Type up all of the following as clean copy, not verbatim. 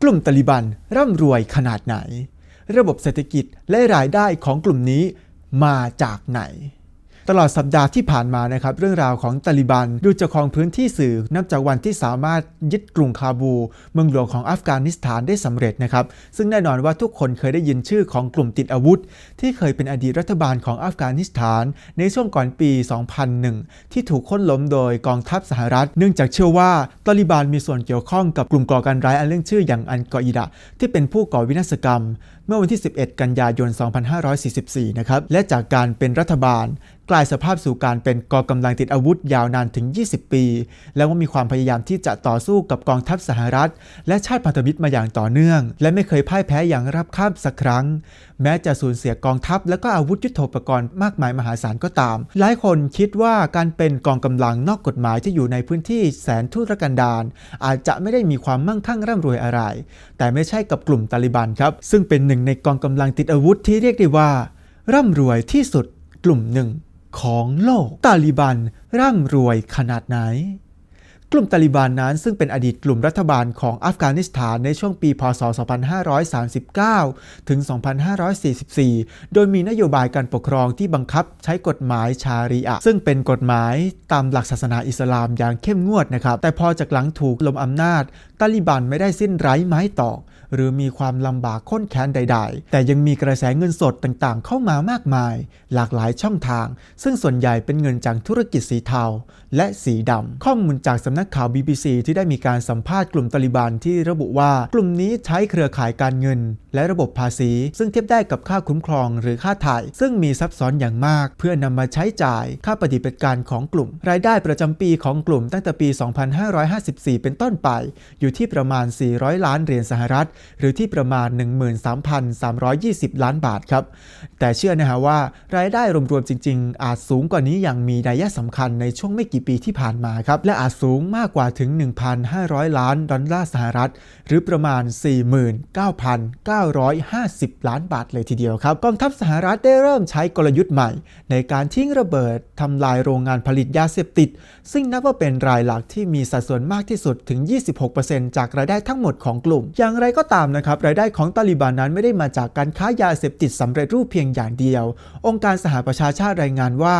ลุ่มตาลิบันร่ำรวยขนาดไหนระบบเศรษฐกิจและรายได้ของกลุ่มนี้มาจากไหนตลอดสัปดาห์ที่ผ่านมานะครับเรื่องราวของตาลิบันดูจะครองพื้นที่สื่อนับจากวันที่สามารถยึดกรุงคาบูเมืองหลวงของอัฟกานิสถานได้สำเร็จนะครับซึ่งแน่นอนว่าทุกคนเคยได้ยินชื่อของกลุ่มติดอาวุธที่เคยเป็นอดีตรัฐบาลของอัฟกานิสถานในช่วงก่อนปี 2001 ที่ถูกค้นล้มโดยกองทัพสหรัฐเนื่องจากเชื่อว่าตาลิบันมีส่วนเกี่ยวข้องกับกลุ่มก่อการร้ายอันเรื่องชื่ออย่างอัลกออิดะที่เป็นผู้ก่อวินาศกรรมเมื่อวันที่ 11 กันยายน 2544 นะครับและจากการเป็นรัฐบาลกลายสภาพสู่การเป็นกองกำลังติดอาวุธยาวนานถึง 20 ปีแล้วก็มีความพยายามที่จะต่อสู้กับกองทัพสหรัฐและชาติพันธมิตรมาอย่างต่อเนื่องและไม่เคยพ่ายแพ้อย่างราบคาบสักครั้งแม้จะสูญเสียกองทัพและก็อาวุธยุทโธปกรณ์มากมายมหาศาลก็ตามหลายคนคิดว่าการเป็นกองกำลังนอกกฎหมายที่อยู่ในพื้นที่แสนทุรกันดารอาจจะไม่ได้มีความมั่งคั่งร่ำรวยอะไรแต่ไม่ใช่กับกลุ่มตาลิบันครับซึ่งเป็นหนึ่งในกองกำลังติดอาวุธที่เรียกได้ว่าร่ำรวยที่สุดกลุ่มหนึ่งของโลกตาลิบันร่ำรวยขนาดไหนกลุ่มตาลิบันนั้นซึ่งเป็นอดีตกลุ่มรัฐบาลของอัฟกานิสถานในช่วงปีพ.ศ. 2539 ถึง 2544 โดยมีนโยบายการปกครองที่บังคับใช้กฎหมายชารีอะห์ซึ่งเป็นกฎหมายตามหลักศาสนาอิสลามอย่างเข้มงวดนะครับแต่พอจากหลังถูกล้มอำนาจตาลิบันไม่ได้สิ้นไร้ไม้ตอกหรือมีความลำบากข้นแค้นใดๆแต่ยังมีกระแสเงินสดต่างๆเข้ามามากมายหลากหลายช่องทางซึ่งส่วนใหญ่เป็นเงินจากธุรกิจสีเทาและสีดำข้อมูลจากสำนักข่าว BBC ที่ได้มีการสัมภาษณ์กลุ่มตาลิบันที่ระบุว่ากลุ่มนี้ใช้เครือข่ายการเงินและระบบภาษีซึ่งเทียบได้กับค่าคุ้มครองหรือค่าถ่ายซึ่งมีซับซ้อนอย่างมากเพื่อนำมาใช้จ่ายค่าปฏิบัติการของกลุ่มรายได้ประจำปีของกลุ่มตั้งแต่ปี 2554 เป็นต้นไปอยู่ที่ประมาณ400 ล้านเหรียญสหรัฐหรือที่ประมาณ 13,320 ล้านบาทครับแต่เชื่อนะฮะว่ารายได้รวมๆจริงๆอาจสูงกว่านี้อย่างมีนัยสำคัญในช่วงไม่กี่ปีที่ผ่านมาครับและอาจสูงมากกว่าถึง 1,500 ล้านดอลลาร์สหรัฐหรือประมาณ 49,950 ล้านบาทเลยทีเดียวครับกองทัพสหรัฐได้เริ่มใช้กลยุทธ์ใหม่ในการทิ้งระเบิดทำลายโรงงานผลิตยาเสพติดซึ่งนับว่าเป็นรายหลักที่มีสัดส่วนมากที่สุดถึง 26% จากรายได้ทั้งหมดของกลุ่มอย่างไรก็ตามนะครับรายได้ของตาลิบันนั้นไม่ได้มาจากการค้ายาเสพติดสำเร็จรูปเพียงอย่างเดียวองค์การสหประชาชาติรายงานว่า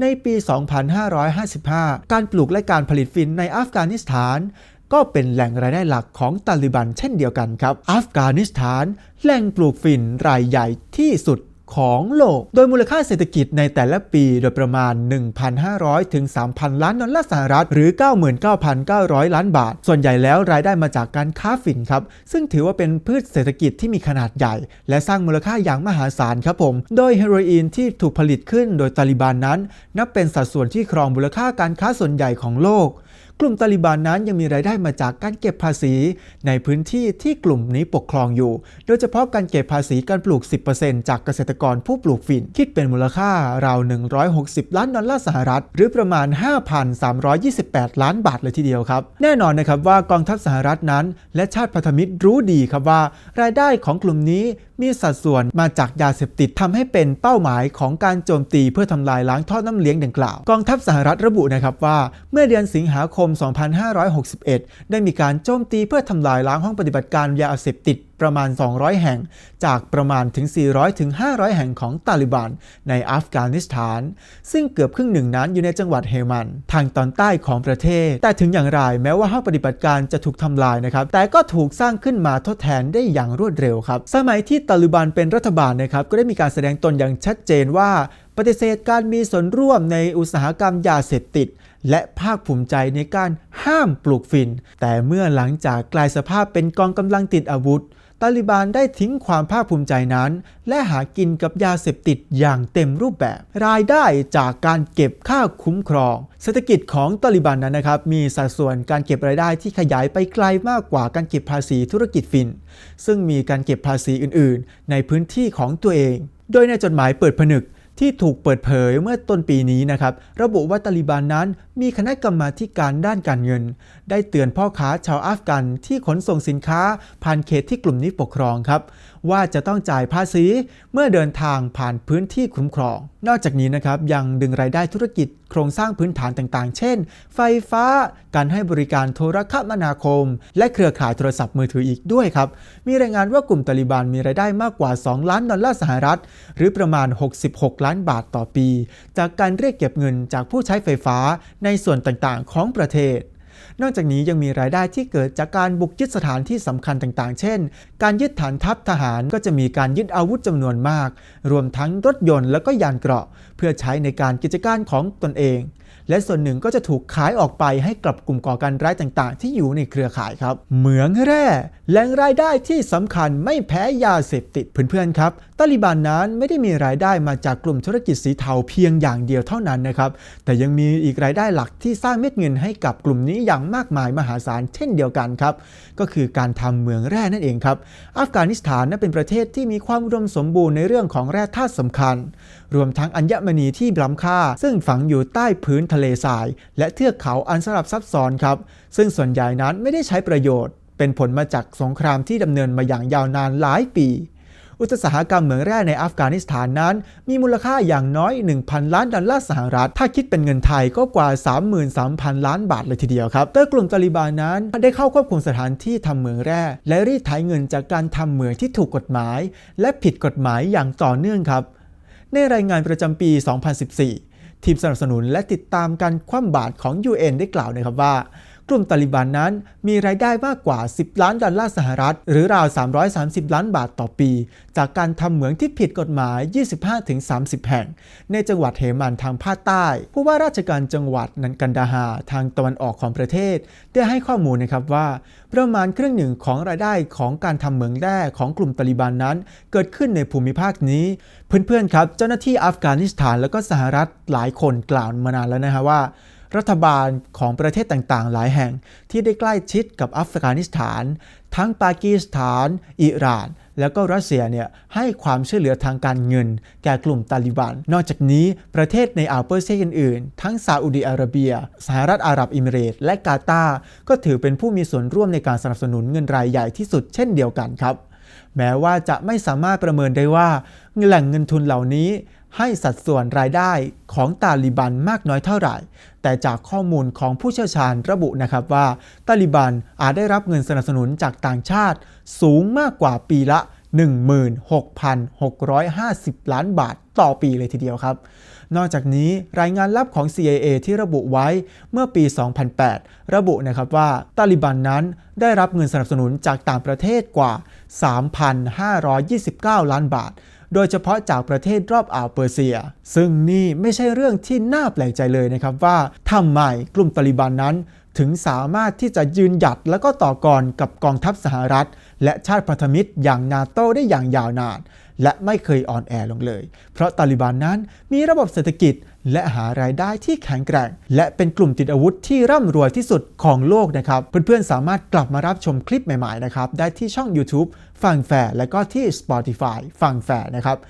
ในปี 2555 การปลูกและการผลิตฝิ่นในอัฟกานิสถานก็เป็นแหล่งรายได้หลักของตาลิบันเช่นเดียวกันครับอัฟกานิสถานแหล่งปลูกฝิ่นรายใหญ่ที่สุดของโลกโดยมูลค่าเศรษฐกิจในแต่ละปีโดยประมาณ 1,500 ถึง 3,000 ล้านดอลลาร์สหรัฐหรือ 99,900 ล้านบาทส่วนใหญ่แล้วรายได้มาจากการค้าฝิ่นครับซึ่งถือว่าเป็นพืชเศรษฐกิจที่มีขนาดใหญ่และสร้างมูลค่าอย่างมหาศาลครับผมโดยเฮโรอีนที่ถูกผลิตขึ้นโดยตาลิบันนั้นนับเป็นสัดส่วนที่ครองมูลค่าการค้าส่วนใหญ่ของโลกกลุ่มตาลิบันนั้นยังมีรายได้มาจากการเก็บภาษีในพื้นที่ที่กลุ่มนี้ปกครองอยู่โดยเฉพาะการเก็บภาษีการปลูก 10% จากเกษตรกรผู้ปลูกฝิ่นคิดเป็นมูลค่าราว160 ล้านดอลลาร์สหรัฐหรือประมาณ 5,328 ล้านบาทเลยทีเดียวครับแน่นอนนะครับว่ากองทัพสหรัฐนั้นและชาติพันธมิตรรู้ดีครับว่ารายได้ของกลุ่มนี้มีสัดส่วนมาจากยาเสพติดทำให้เป็นเป้าหมายของการโจมตีเพื่อทำลายล้างท่อน้ำเลี้ยงดังกล่าวกองทัพสหรัฐระบุนะครับว่าเมื่อเดือนสิงหาคม 2561 ได้มีการโจมตีเพื่อทำลายล้างห้องปฏิบัติการยาเสพติดประมาณ 200 แห่งจากประมาณถึง 400 ถึง 500 แห่งของตาลิบันในอัฟกานิสถานซึ่งเกือบครึ่งหนึ่งนั้นอยู่ในจังหวัดเฮมันทางตอนใต้ของประเทศแต่ถึงอย่างไรแม้ว่าห้องปฏิบัติการจะถูกทำลายนะครับแต่ก็ถูกสร้างขึ้นมาทดแทนได้อย่างรวดเร็วครับสมัยที่ตาลิบันเป็นรัฐบาลนะครับก็ได้มีการแสดงตนอย่างชัดเจนว่าปฏิเสธการมีส่วนร่วมในอุตสาหกรรมยาเสพติดและภาคภูมิใจในการห้ามปลูกฝิ่นแต่เมื่อหลังจากกลายสภาพเป็นกองกำลังติดอาวุธตาลิบันได้ทิ้งความภาคภูมิใจนั้นและหากินกับยาเสพติดอย่างเต็มรูปแบบรายได้จากการเก็บค่าคุ้มครองเศรษฐกิจของตาลิบันนั้นนะครับมีสัดส่วนการเก็บรายได้ที่ขยายไปไกลมากกว่าการเก็บภาษีธุรกิจฝิ่นซึ่งมีการเก็บภาษีอื่นๆในพื้นที่ของตัวเองโดยในจดหมายเปิดผนึกที่ถูกเปิดเผยเมื่อต้นปีนี้นะครับระบุว่าตาลิบันนั้นมีคณะกรรมาการด้านการเงินได้เตือนพ่อค้าชาวอัฟกันที่ขนส่งสินค้าผ่านเขตที่กลุ่มนี้ปกครองครับว่าจะต้องจ่ายภาษีเมื่อเดินทางผ่านพื้นที่คุ้มครองนอกจากนี้นะครับยังดึงรายได้ธุรกิจ โครงสร้างพื้นฐานต่างๆ เช่น ไฟฟ้า การให้บริการโทรคมนาคม และเครือข่ายโทรศัพท์มือถืออีกด้วยครับมีรายงานว่ากลุ่มตาลิบันมีรายได้มากกว่า$2 ล้านหรือประมาณ66 ล้านบาทต่อปีจากการเรียกเก็บเงินจากผู้ใช้ไฟฟ้าในส่วนต่างๆของประเทศนอกจากนี้ยังมีรายได้ที่เกิดจากการบุกยึดสถานที่สำคัญต่างๆ เช่น การยึดฐานทัพทหารก็จะมีการยึดอาวุธจำนวนมากรวมทั้งรถยนต์และก็ยานเกราะเพื่อใช้ในการกิจการของตนเองและส่วนหนึ่งก็จะถูกขายออกไปให้กับกลุ่มก่อการร้ายต่างๆที่อยู่ในเครือข่ายครับเหมืองแร่แหล่งรายได้ที่สำคัญไม่แพ้ยาเสพติดเพื่อนๆครับตาลิบันนั้นไม่ได้มีรายได้มาจากกลุ่มธุรกิจสีเทาเพียงอย่างเดียวเท่านั้นนะครับแต่ยังมีอีกรายได้หลักที่สร้างเม็ดเงินให้กับกลุ่มนี้อย่างมากมายมหาศาลเช่นเดียวกันครับก็คือการทำเหมืองแร่นั่นเองครับอัฟกานิสถานนั้นเป็นประเทศที่มีความอุดมสมบูรณ์ในเรื่องของแร่ธาตุสำคัญรวมทั้งอัญมณีที่ล้ำค่าซึ่งฝังอยู่ใต้พื้นทะเลทรายและเทือกเขาอันสลับซับซ้อนครับซึ่งส่วนใหญ่นั้นไม่ได้ใช้ประโยชน์เป็นผลมาจากสงครามที่ดำเนินมาอย่างยาวนานหลายปีอุตสาหกรรมเหมืองแร่ในอัฟกานิสถานนั้นมีมูลค่าอย่างน้อย $1,000 ล้านถ้าคิดเป็นเงินไทยก็กว่า 33,000 ล้านบาทเลยทีเดียวครับโดยกลุ่มตาลิบันนั้นได้เข้าควบคุมสถานที่ทำเหมืองแร่และรีดไถเงินจากการทำเหมืองที่ถูกกฎหมายและผิดกฎหมายอย่างต่อเนื่องครับในรายงานประจำปี 2014 ทีมสนับสนุนและติดตามการคว่ำบาตรของ UN ได้กล่าวนะครับว่ากลุ่มตาลิบันนั้นมีรายได้มากกว่า$10 ล้านหรือราว330 ล้านบาทต่อปีจากการทำเหมืองที่ผิดกฎหมาย 25-30 แห่งในจังหวัดเฮมันทางภาคใต้ผู้ว่าราชการจังหวัดนันกันดาฮาทางตะวันออกของประเทศได้ให้ข้อมูลนะครับว่าประมาณครึ่งหนึ่งของรายได้ของการทำเหมืองแร่ของกลุ่มตาลิบันนั้นเกิดขึ้นในภูมิภาคนี้เพื่อนๆครับเจ้าหน้าที่อัฟกานิสถานและก็สหรัฐหลายคนกล่าวมานานแล้วนะฮะว่ารัฐบาลของประเทศต่างๆหลายแห่งที่ได้ใกล้ชิดกับอัฟกานิสถานทั้งปากีสถานอิหร่านแล้วก็รัสเซียเนี่ยให้ความช่วยเหลือทางการเงินแก่กลุ่มตาลิบันนอกจากนี้ประเทศในอ่าวเปอร์เซียอื่นๆทั้งซาอุดิอาระเบียสหรัฐอาหรับเอมิเรตส์และกาตาร์ก็ถือเป็นผู้มีส่วนร่วมในการสนับสนุนเงินรายใหญ่ที่สุดเช่นเดียวกันครับแม้ว่าจะไม่สามารถประเมินได้ว่าแหล่งเงินทุนเหล่านี้ให้สัดส่วนรายได้ของตาลิบันมากน้อยเท่าไหร่แต่จากข้อมูลของผู้เชี่ยวชาญระบุนะครับว่าตาลิบันอาจได้รับเงินสนับสนุนจากต่างชาติสูงมากกว่าปีละ 16,650 ล้านบาทต่อปีเลยทีเดียวครับนอกจากนี้รายงานลับของ CIA ที่ระบุไว้เมื่อปี 2008 ระบุนะครับว่าตาลิบันนั้นได้รับเงินสนับสนุนจากต่างประเทศกว่า 3,529 ล้านบาทโดยเฉพาะจากประเทศรอบอ่าวเปอร์เซียซึ่งนี่ไม่ใช่เรื่องที่น่าแปลกใจเลยนะครับว่าทำไมกลุ่มตาลิบันนั้นถึงสามารถที่จะยืนหยัดและก็ต่อกรกับกองทัพสหรัฐและชาติพันธมิตรอย่างนาโต้ได้อย่างยาวนานและไม่เคยอ่อนแอลงเลยเพราะตาลิบันนั้นมีระบบเศรษฐกิจและหารายได้ที่แข็งแกร่งและเป็นกลุ่มติดอาวุธที่ร่ำรวยที่สุดของโลกนะครับเพื่อนๆสามารถกลับมารับชมคลิปใหม่ๆนะครับได้ที่ช่อง YouTube ฟังแฟร์และก็ที่ Spotify ฟังแฟร์นะครับ